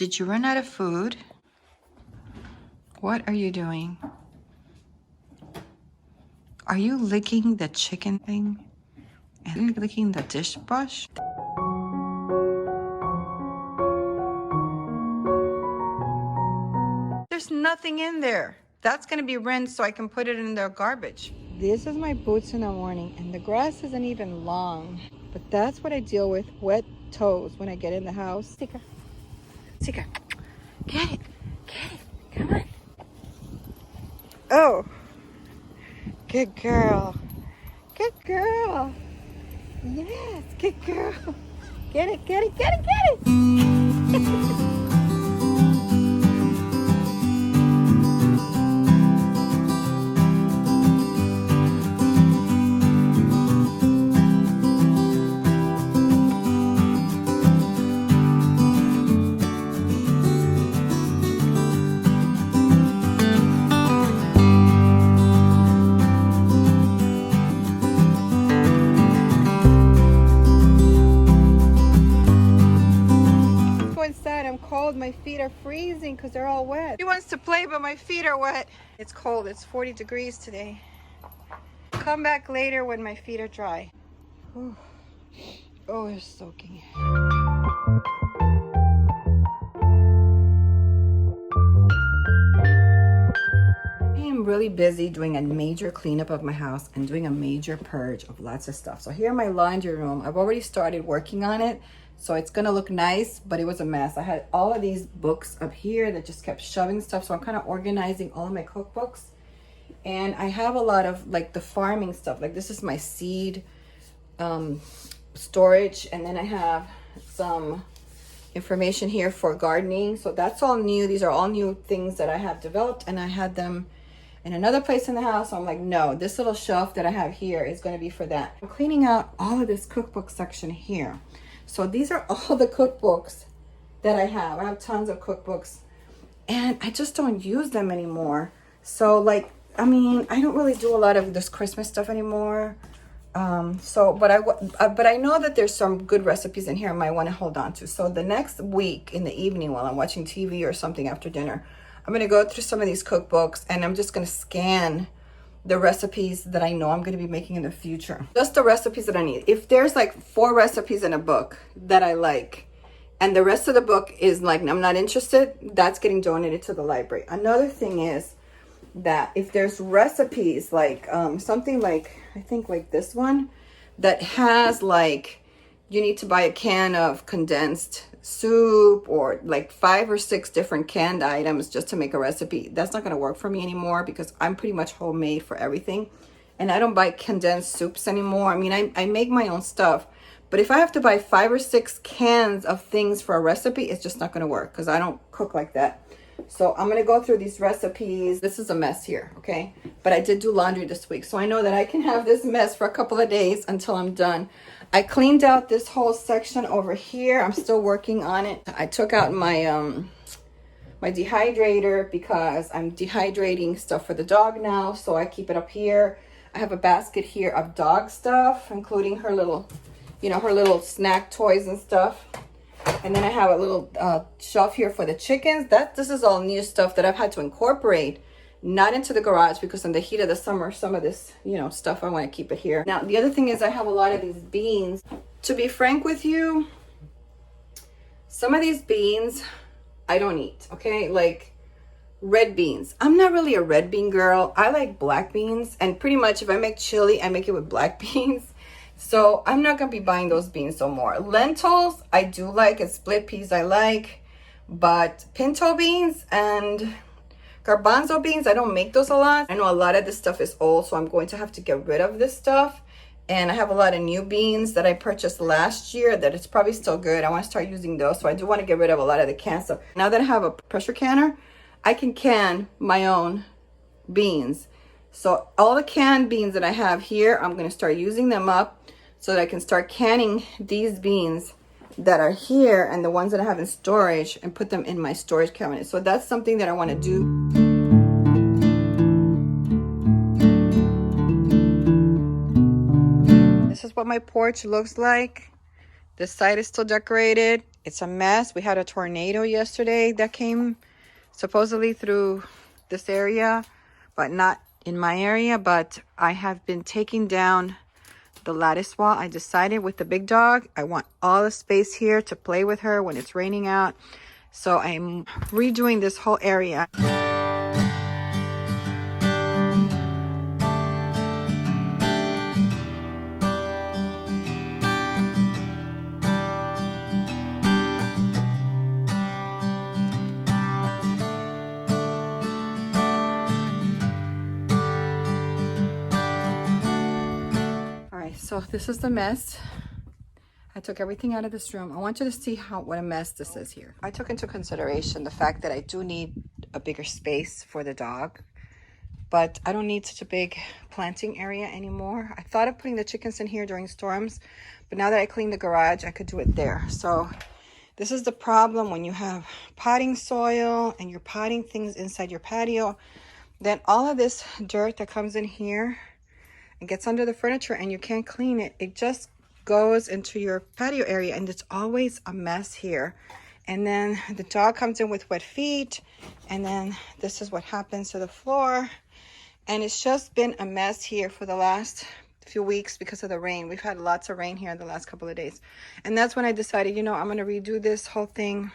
Did you run out of food? What are you doing? Are you licking the chicken thing? And licking the dish brush? There's nothing in there. That's gonna be rinsed so I can put it in the garbage. This is my boots in the morning, and the grass isn't even long. But that's what I deal with, wet toes, when I get in the house. Sika, Sika, get it, come on. Oh, good girl, good girl. Yes, good girl. Get it, get it, get it, get it. My feet are freezing because they're all wet. He wants to play, but my feet are wet. It's cold. It's 40 degrees today. Come back later when my feet are dry. Ooh. Oh, it's soaking. I am really busy doing a major cleanup of my house and doing a major purge of lots of stuff. So here in my laundry room, I've already started working on it. So it's gonna look nice, but it was a mess. I had all of these books up here that just kept shoving stuff. So I'm kind of organizing all of my cookbooks. And I have a lot of like the farming stuff. Like this is my seed storage. And then I have some information here for gardening. So that's all new. These are all new things that I have developed, and I had them in another place in the house. So I'm like, no, this little shelf that I have here is gonna be for that. I'm cleaning out all of this cookbook section here. So these are all the cookbooks that I have. I have tons of cookbooks, and I just don't use them anymore. So like, I mean, I don't really do a lot of this Christmas stuff anymore. But I know that there's some good recipes in here I might want to hold on to. So the next week in the evening while I'm watching TV or something after dinner, I'm going to go through some of these cookbooks, and I'm just going to scan the recipes that I know I'm going to be making in the future. Just the recipes that I need. If there's like 4 recipes in a book that I like, and the rest of the book is like, I'm not interested, that's getting donated to the library. Another thing is that if there's recipes like something like, I think like this one, that has like, you need to buy a can of condensed soup or like 5 or 6 different canned items just to make a recipe, that's not going to work for me anymore, because I'm pretty much homemade for everything, and I don't buy condensed soups anymore. I mean, I make my own stuff, but if I have to buy 5 or 6 cans of things for a recipe, it's just not going to work because I don't cook like that. So I'm going to go through these recipes. This is a mess here, okay? But I did do laundry this week, so I know that I can have this mess for a couple of days until I'm done. I cleaned out this whole section over here. I'm still working on it. I took out my my dehydrator because I'm dehydrating stuff for the dog now, so I keep it up here. I have a basket here of dog stuff, including her little, you know, her little snack toys and stuff. And then I have a little shelf here for the chickens. This is all new stuff that I've had to incorporate, not into the garage, because in the heat of the summer, some of this, you know, stuff, I want to keep it here. Now, the other thing is I have a lot of these beans. To be frank with you, some of these beans I don't eat, okay? Like red beans. I'm not really a red bean girl. I like black beans, and pretty much if I make chili, I make it with black beans. So I'm not going to be buying those beans no more. Lentils, I do like, and split peas I like, but pinto beans and garbanzo beans, I don't make those a lot. I know a lot of this stuff is old, so I'm going to have to get rid of this stuff. And I have a lot of new beans that I purchased last year that it's probably still good. I want to start using those, so I do want to get rid of a lot of the canned stuff. Now that I have a pressure canner, I can can my own beans. So all the canned beans that I have here, I'm going to start using them up so that I can start canning these beans that are here and the ones that I have in storage and put them in my storage cabinet. So that's something that I want to do. This is what my porch looks like. This side is still decorated. It's a mess. We had a tornado yesterday that came supposedly through this area, but not in my area. But I have been taking down the lattice wall. I decided with the big dog, I want all the space here to play with her when it's raining out. So I'm redoing this whole area. So this is the mess. I took everything out of this room. I want you to see what a mess this is here. I took into consideration the fact that I do need a bigger space for the dog, but I don't need such a big planting area anymore. I thought of putting the chickens in here during storms, but now that I cleaned the garage, I could do it there. So this is the problem when you have potting soil and you're potting things inside your patio. Then all of this dirt that comes in here and gets under the furniture and you can't clean it, it just goes into your patio area and it's always a mess here. And then the dog comes in with wet feet, and then this is what happens to the floor. And it's just been a mess here for the last few weeks because of the rain. We've had lots of rain here in the last couple of days. And that's when I decided, you know, I'm going to redo this whole thing.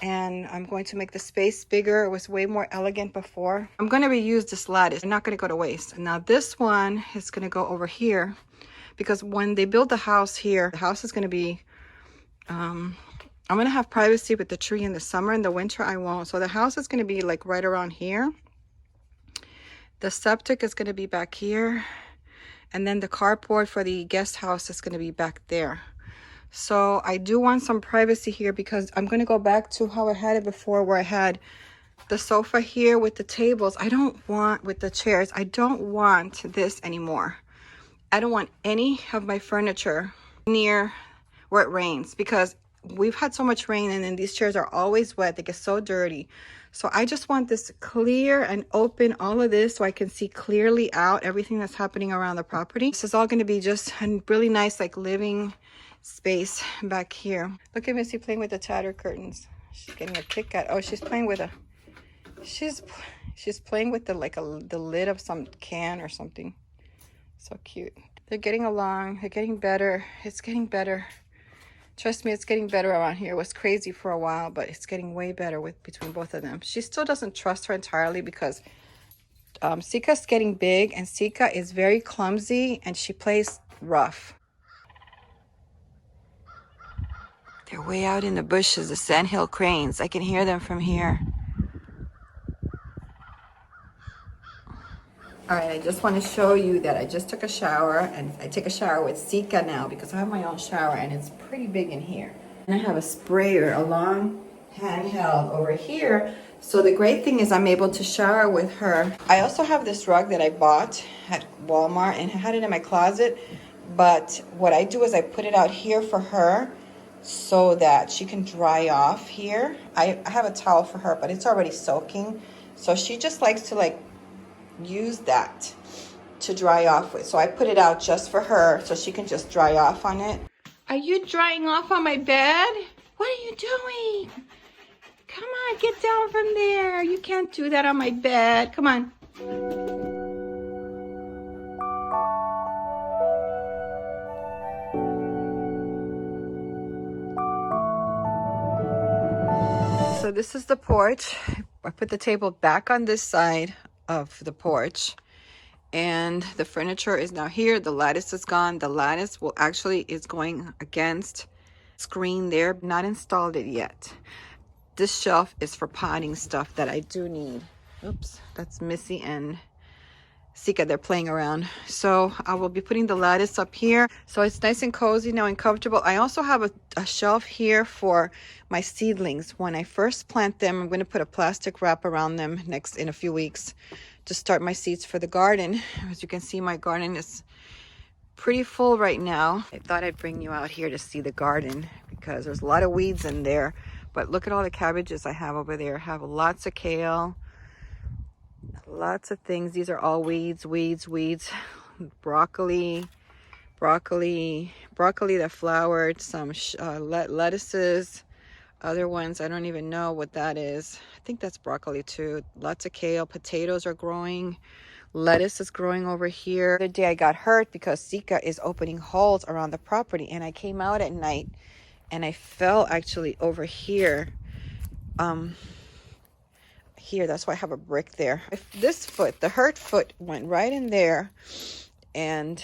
And I'm going to make the space bigger. It was way more elegant before. I'm going to reuse this lattice. I'm not going to go to waste. Now this one is going to go over here because when they build the house here, the house is going to be, I'm going to have privacy with the tree in the summer. In the winter, I won't. So the house is going to be like right around here. The septic is going to be back here. And then the carport for the guest house is going to be back there. So I do want some privacy here because I'm going to go back to how I had it before, where I had the sofa here with the tables. I don't want, with the chairs, I don't want this anymore. I don't want any of my furniture near where it rains because we've had so much rain and then these chairs are always wet. They get so dirty. So I just want this clear and open, all of this, so I can see clearly out everything that's happening around the property. This is all going to be just a really nice like living space back here. Look at Missy playing with the tattered curtains. She's getting a kick out. Oh, she's playing with she's playing with the lid of some can or something. So cute. They're getting along. They're getting better. It's getting better. Trust me, it's getting better around here. It was crazy for a while, but it's getting way better between both of them. She still doesn't trust her entirely because Sika's getting big and Sika is very clumsy and she plays rough. They're way out in the bushes, the sandhill cranes. I can hear them from here. All right, I just want to show you that I just took a shower, and I take a shower with Sika now because I have my own shower and it's pretty big in here. And I have a sprayer, a long handheld over here. So the great thing is I'm able to shower with her. I also have this rug that I bought at Walmart and I had it in my closet. But what I do is I put it out here for her so that she can dry off here. I have a towel for her, but it's already soaking. So she just likes to use that to dry off with. So I put it out just for her so she can just dry off on it. Are you drying off on my bed? What are you doing? Come on, get down from there. You can't do that on my bed. Come on. So this is the porch. I put the table back on this side of the porch and the furniture is now here. The lattice is gone. The lattice is going against screen there. Not installed it yet. This shelf is for potting stuff that I do need. Oops, that's Missy and Sika. They're playing around. So I will be putting the lattice up here so it's nice and cozy now and comfortable. I also have a shelf here for my seedlings. When I first plant them, I'm going to put a plastic wrap around them in a few weeks to start my seeds for the garden. As you can see, my garden is pretty full right now. I thought I'd bring you out here to see the garden because there's a lot of weeds in there. But look at all the cabbages I have over there. I have lots of kale, lots of things. These are all weeds, broccoli, broccoli that flowered, some lettuces, other ones I don't even know what that is. I think that's broccoli too. Lots of kale. Potatoes are growing. Lettuce is growing over here. The other day I got hurt because Zika is opening holes around the property, and I came out at night and I fell actually over here. Here, that's why I have a brick there. This foot, the hurt foot, went right in there, and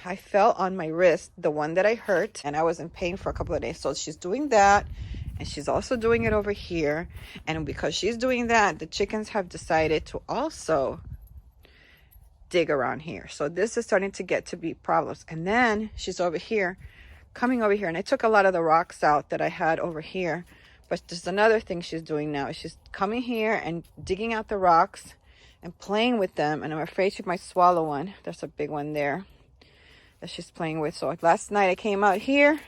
I fell on my wrist, the one that I hurt, and I was in pain for a couple of days. So she's doing that, and she's also doing it over here. And because she's doing that, the chickens have decided to also dig around here. So this is starting to get to be problems. And then she's over here, coming over here, and I took a lot of the rocks out that I had over here. But there's another thing she's doing now. She's coming here and digging out the rocks and playing with them. And I'm afraid she might swallow one. There's a big one there that she's playing with. So last night I came out here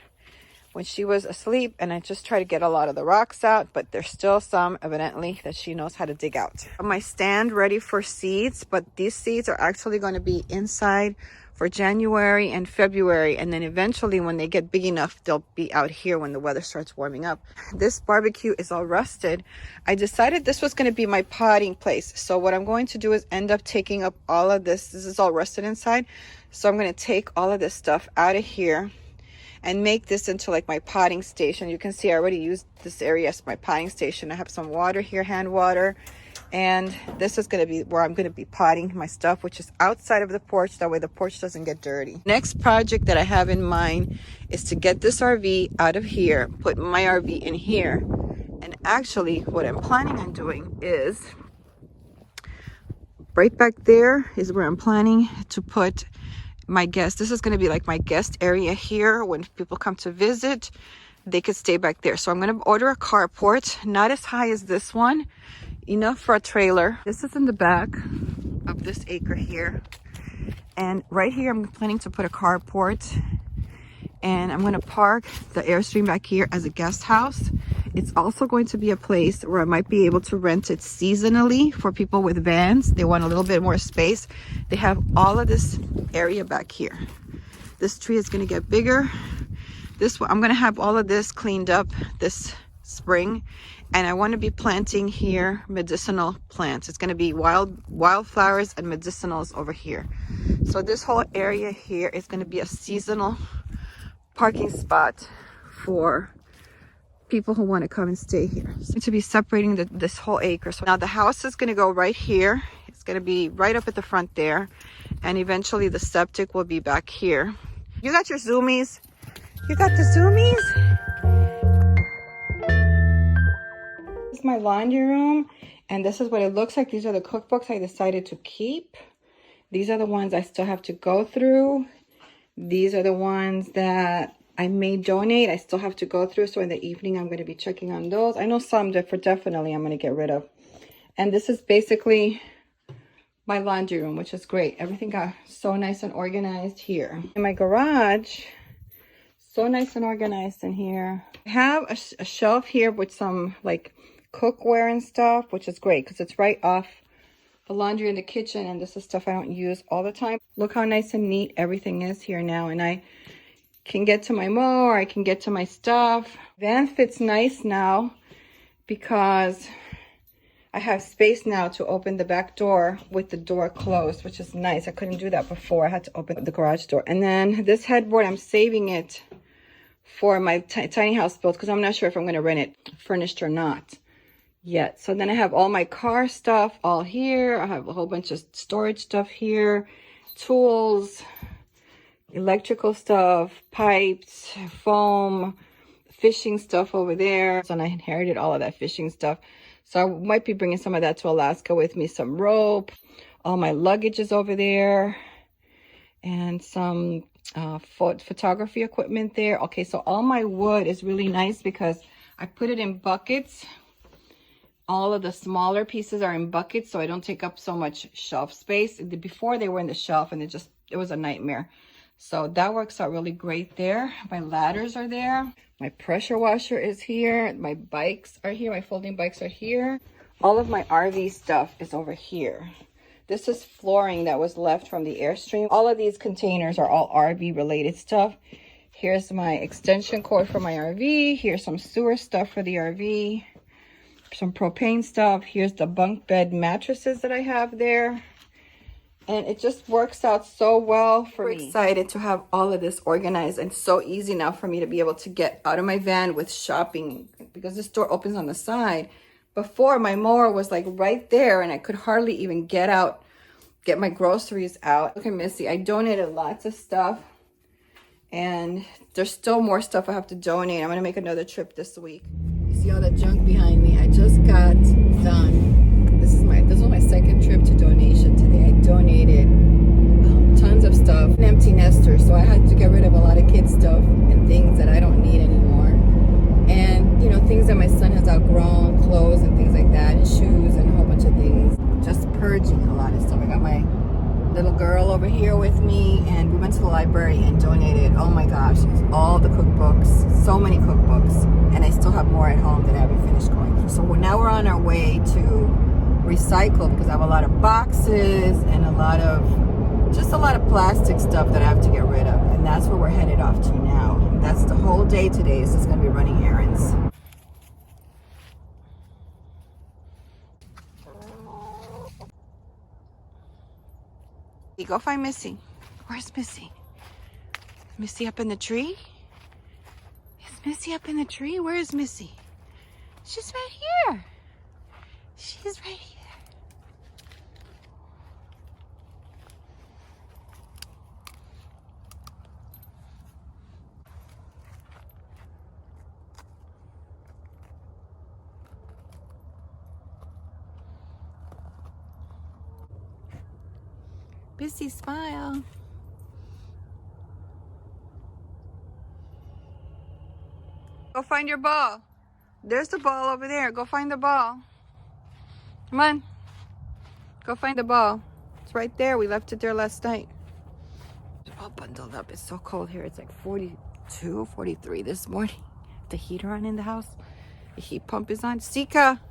when she was asleep, and I just try to get a lot of the rocks out, but there's still some evidently that she knows how to dig out. My stand ready for seeds, but these seeds are actually going to be inside for January and February, and then eventually when they get big enough, they'll be out here when the weather starts warming up. This barbecue is all rusted. I decided this was going to be my potting place, so what I'm going to do is end up taking up all of this. This is all rusted inside, so I'm going to take all of this stuff out of here and make this into like my potting station. You can see I already used this area as my potting station. I have some water here, hand water, and this is going to be where I'm going to be potting my stuff, which is outside of the porch. That way the porch doesn't get dirty. Next project that I have in mind is to get this RV out of here, put my RV in here. And actually what I'm planning on doing is right back there is where I'm planning to put my guest. This is going to be like my guest area here. When people come to visit, they could stay back there. So I'm going to order a carport, not as high as this one, enough for a trailer. This is in the back of this acre here, and right here I'm planning to put a carport, and I'm going to park the Airstream back here as a guest house. It's also going to be a place where I might be able to rent it seasonally for people with vans. They want a little bit more space. They have all of this area back here. This tree is going to get bigger. I'm going to have all of this cleaned up this spring, and I want to be planting here medicinal plants. It's going to be wildflowers and medicinals over here. So this whole area here is going to be a seasonal parking spot for people who want to come and stay here. So to be separating this whole acre. So now the house is going to go right here. It's going to be right up at the front there, and eventually the septic will be back here. You got your zoomies? You got the zoomies? This is my laundry room, and this is what it looks like. These are the cookbooks I decided to keep. These are the ones I still have to go through. These are the ones that I may donate. I still have to go through. So in the evening, I'm going to be checking on those. I know some that for definitely I'm going to get rid of. And this is basically my laundry room, which is great. Everything got so nice and organized here. In my garage, so nice and organized in here. I have a shelf here with some like cookware and stuff, which is great because it's right off the laundry in the kitchen, and this is stuff I don't use all the time. Look how nice and neat everything is here now, and I can get to my mower, I can get to my stuff. Van fits nice now because I have space now to open the back door with the door closed, which is nice. I couldn't do that before. I had to open the garage door. And then this headboard, I'm saving it for my tiny house build because I'm not sure if I'm going to rent it furnished or not yet. So then I have all my car stuff all here. I have a whole bunch of storage stuff here, tools, electrical stuff, pipes, foam, fishing stuff over there. So I inherited all of that fishing stuff. So I might be bringing some of that to Alaska with me, some rope, all my luggage is over there, and some photography equipment there. Okay, so all my wood is really nice because I put it in buckets. All of the smaller pieces are in buckets, so I don't take up so much shelf space. Before they were in the shelf, and it was a nightmare. So that works out really great there. My ladders are there. My pressure washer is here. My bikes are here. My folding bikes are here. All of my RV stuff is over here. This is flooring that was left from the Airstream. All of these containers are all RV related stuff. Here's my extension cord for my RV. Here's some sewer stuff for the RV. Some propane stuff. Here's the bunk bed mattresses that I have there. And it just works out so well for me. I'm excited to have all of this organized, and so easy now for me to be able to get out of my van with shopping, because the store opens on the side. Before, my mower was like right there and I could hardly even get out, get my groceries out. Look at Missy. I donated lots of stuff, and there's still more stuff I have to donate. I'm going to make another trip this week. You see all that junk behind me? I just got done. This was my second trip to donation today. I donated tons of stuff. An empty nester, so I had to get rid of a lot of kids stuff and things that I don't need anymore. And, you know, things that my son has outgrown, clothes and things like that, and shoes and a whole bunch of things. Just purging a lot of stuff. I got my little girl over here with me, and we went to the library and donated, oh my gosh, all the cookbooks, so many cookbooks, and I still have more at home that I haven't finished going through. So now we're on our way to recycle, because I have a lot of boxes and a lot of plastic stuff that I have to get rid of, and that's where we're headed off to now. That's the whole day today, so it's going to be running errands. You go find Missy. Where's Missy? Is Missy up in the tree? Is Missy up in the tree? Where is Missy? She's right here. She's right here. Missy, smile. Go find your ball. There's the ball over there. Go find the ball. Come on. Go find the ball. It's right there. We left it there last night. It's all bundled up. It's so cold here. It's like 42, 43 this morning. The heater on in the house. The heat pump is on. Sika.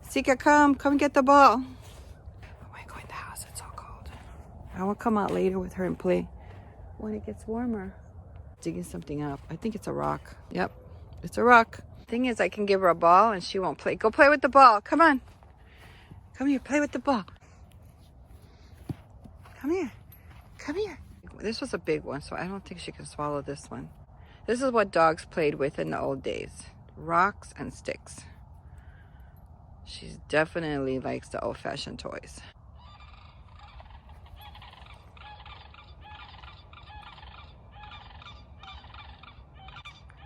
Sika, come. Come get the ball. I might go in the house. It's so cold. I will come out later with her and play when it gets warmer. Digging something up. I think it's a rock. Yep. It's a rock. Thing is, I can give her a ball and she won't play. Go play with the ball. Come on. Come here. Play with the ball. Come here. Come here. This was a big one, so I don't think she can swallow this one. This is what dogs played with in the old days. Rocks and sticks. She definitely likes the old-fashioned toys.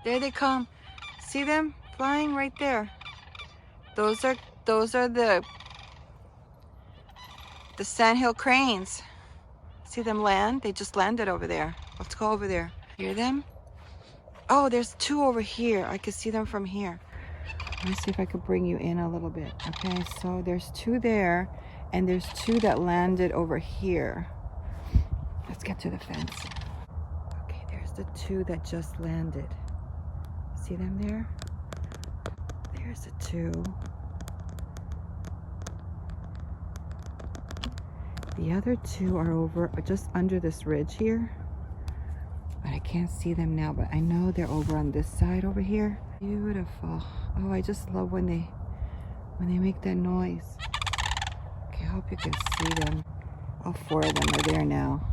There they come. See them flying right there? Those are the sandhill cranes. See them land? They just landed over there. Let's go over there. Hear them? Oh, there's two over here. I can see them from here. Let me see if I could bring you in a little bit. Okay, so there's two there, and there's two that landed over here. Let's get to the fence. Okay, there's the two that just landed. See them there? There's the two. The other two are over just under this ridge here. But I can't see them now, but I know they're over on this side over here. Beautiful. Oh, I just love when they make that noise. Okay, I hope you can see them. All four of them are there now.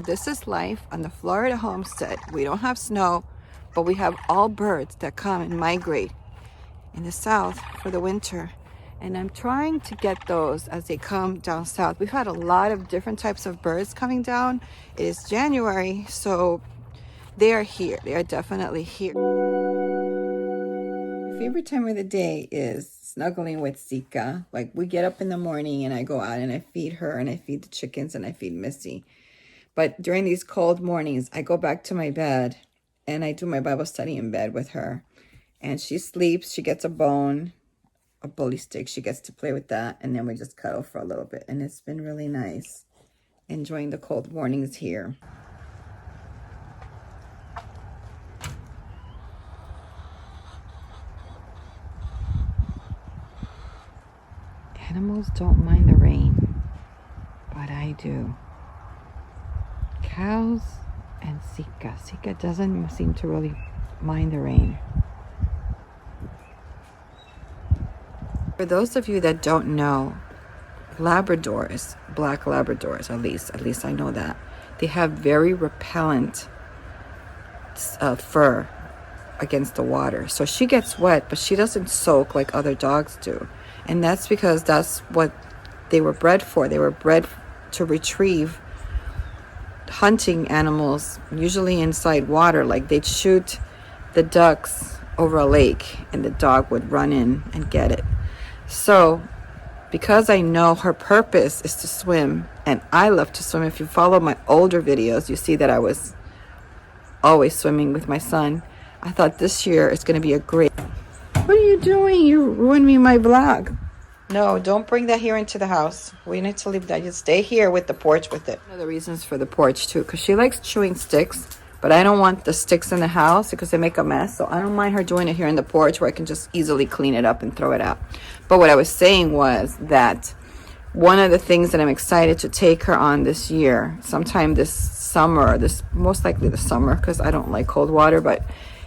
This is life on the Florida homestead. We don't have snow, but we have all birds that come and migrate in the south for the winter. And I'm trying to get those as they come down south. We've had a lot of different types of birds coming down. It is January, so they are here. They are definitely here. My favorite time of the day is snuggling with Sika. Like, we get up in the morning and I go out and I feed her and I feed the chickens and I feed Missy. But during these cold mornings, I go back to my bed and I do my Bible study in bed with her. And she sleeps. She gets a bone, a bully stick. She gets to play with that. And then we just cuddle for a little bit. And it's been really nice. enjoying the cold mornings here. Animals don't mind the rain, but I do. Cows and Sika. Sika doesn't seem to really mind the rain. For those of you that don't know, Labradors, black Labradors at least I know that, they have very repellent fur against the water. So she gets wet, but she doesn't soak like other dogs do. And that's because that's what they were bred for. They were bred to retrieve hunting animals, usually inside water. Like they'd shoot the ducks over a lake and the dog would run in and get it. So because I know her purpose is to swim, and I love to swim. If you follow my older videos, you see that I was always swimming with my son. I thought this year is going to be a great... What are you doing? You ruined me my vlog. No, don't bring that here into the house. We need to leave that. You stay here with the porch with it. One of the reasons for the porch too, because she likes chewing sticks, but I don't want the sticks in the house because they make a mess. So I don't mind her doing it here in the porch where I can just easily clean it up and throw it out. But what I was saying was that one of the things that I'm excited to take her on this year, sometime this summer, most likely the summer, because I don't like cold water, but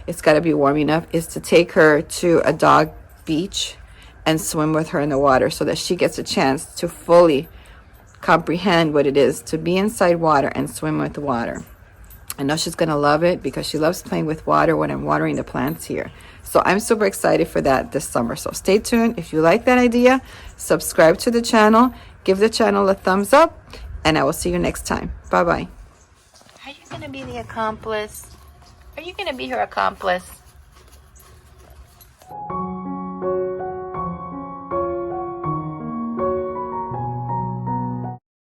it's got to be warm enough, is to take her to a dog beach and swim with her in the water so that she gets a chance to fully comprehend what it is to be inside water and swim with the water. I know she's going to love it because she loves playing with water when I'm watering the plants here. So I'm super excited for that this summer. So stay tuned. If you like that idea, subscribe to the channel, give the channel a thumbs up, and I will see you next time. Bye-bye. Are you going to be the accomplice? Are you going to be her accomplice?